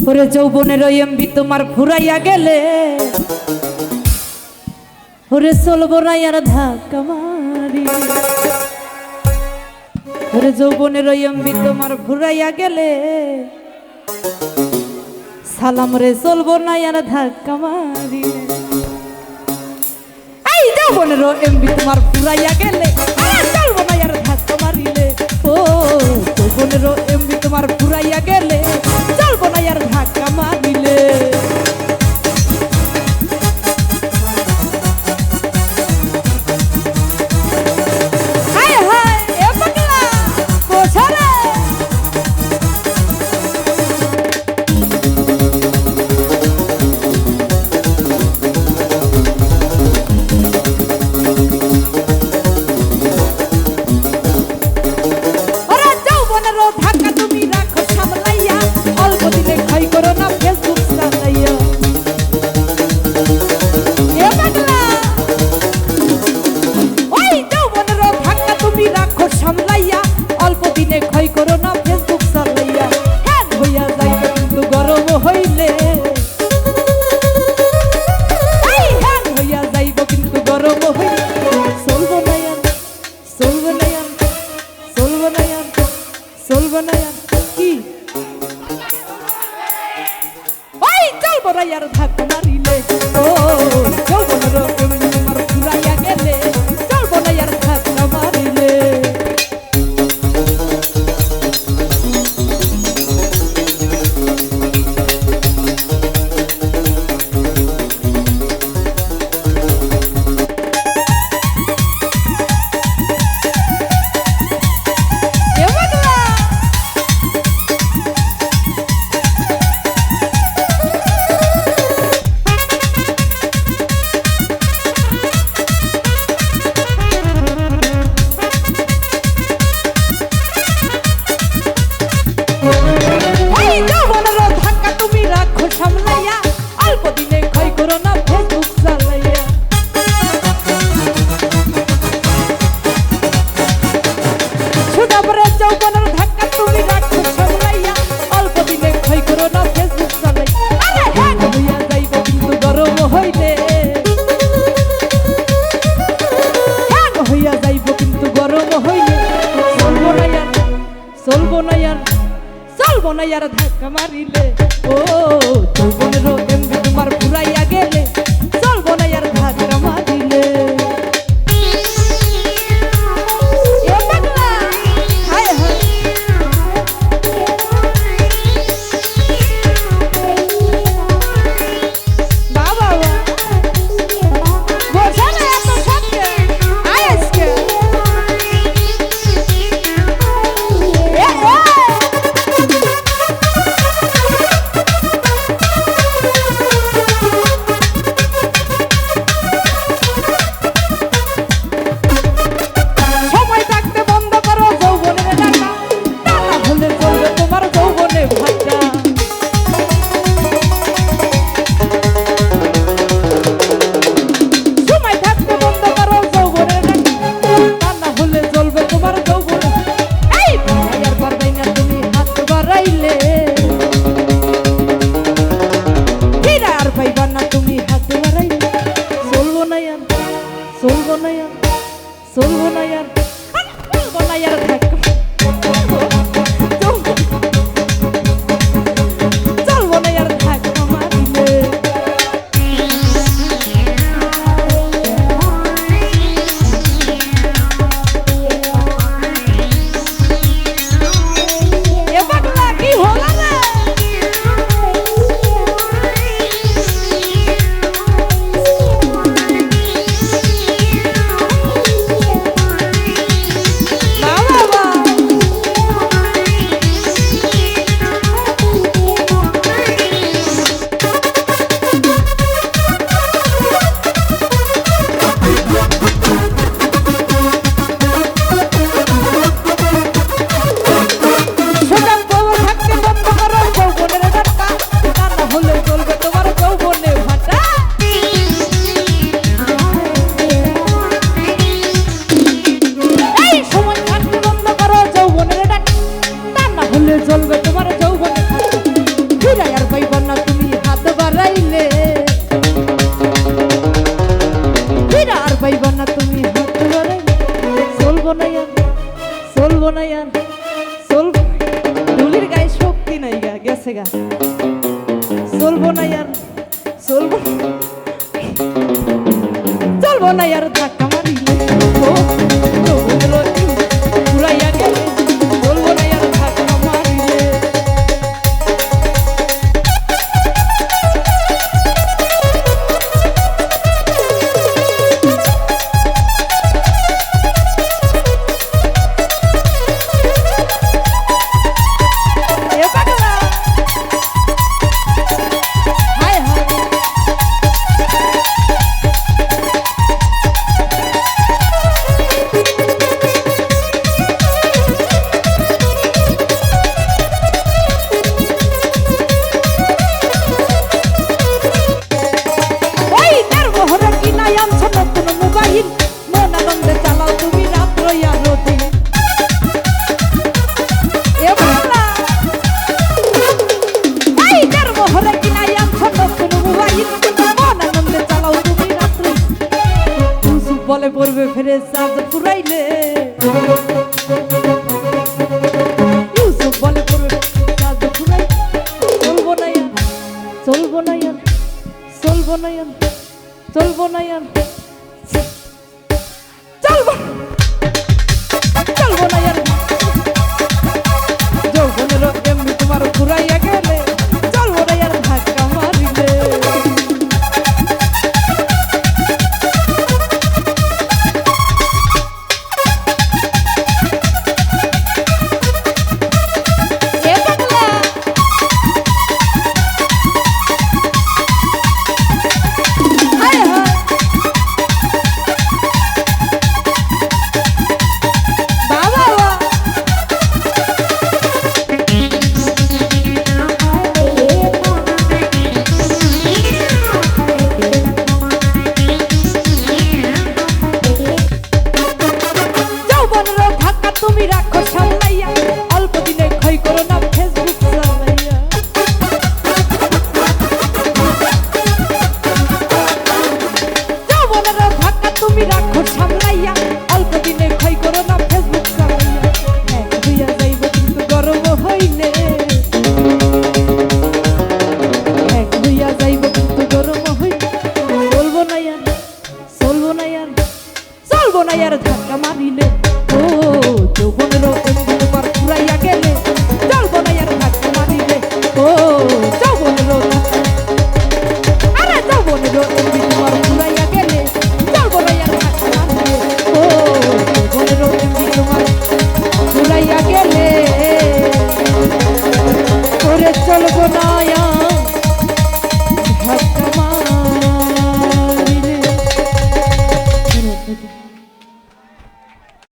ওরে যৌবনের এমবি তোমার ফুরাইয়া গেলে ওরে চলবো না আর ধাক্কা মারি। ওরে যৌবনের এমবি তোমার ফুরাইয়া গেলে সালাম রে চলবো না আর ধাক্কা মারি। এই যৌবনের এমবি তোমার ফুরাইয়া গেলে চলবো না আর ধাক্কা মারিলে। ও যৌবনের এমবি তোমার ফুরাইয়া গেলে চলবো না আর ধাক্কা মারিলে। ধাক্কা মারিলে ও যৌবনের এমবি তোমার ফুরাইয়া গেলে চলবো না আর ধাক্কা মারিলে। চলবো না আর ধাক্কা মারিলে ও যৌবনের এমবি তোমার ফুরাইয়া গেলে চলবো না আর ধাক্কা মারিলে। পাইবা না তুমি হাত বাড়াই চলবো না আর চলবো না আর চলবো ডুলির গায়ে শক্তি নাই গা গেছে গা চলবো না আর চলবো চলবো না আর ধাক্কা মারিলে ও পুরাইয়া গেলে চলবো না আর ধাক্কা মারিলে বলে পড়বে ফিরে চাঁদ ফুরাইলে ইউসুফ বলে পড়বে চাঁদ ফুরাই চলবো না আর চলবো না আর চলবো না আর চলবো না আর চলবো চলবো না আর যৌবনের এমনি তোমার ফুরাইয়া গেলে চলবো না আর ধাক্কা মারিলে তুমি রাখো সামলাইয়া অল্প দিনে ক্ষয় করো না ফেসবুক চালাইয়া যৌবনের ধাক্কা তুমি রাখো সামলাইয়া অল্প দিনে ক্ষয় করো না ফেসবুক চালাইয়া এক হইয়া যাইব কিন্তু গরম হইলে এক হইয়া যাইব কিন্তু গরম হইলে চলবো না আর চলবো না আর চলবো না আর ধাক্কা মারিলে ও যৌবনের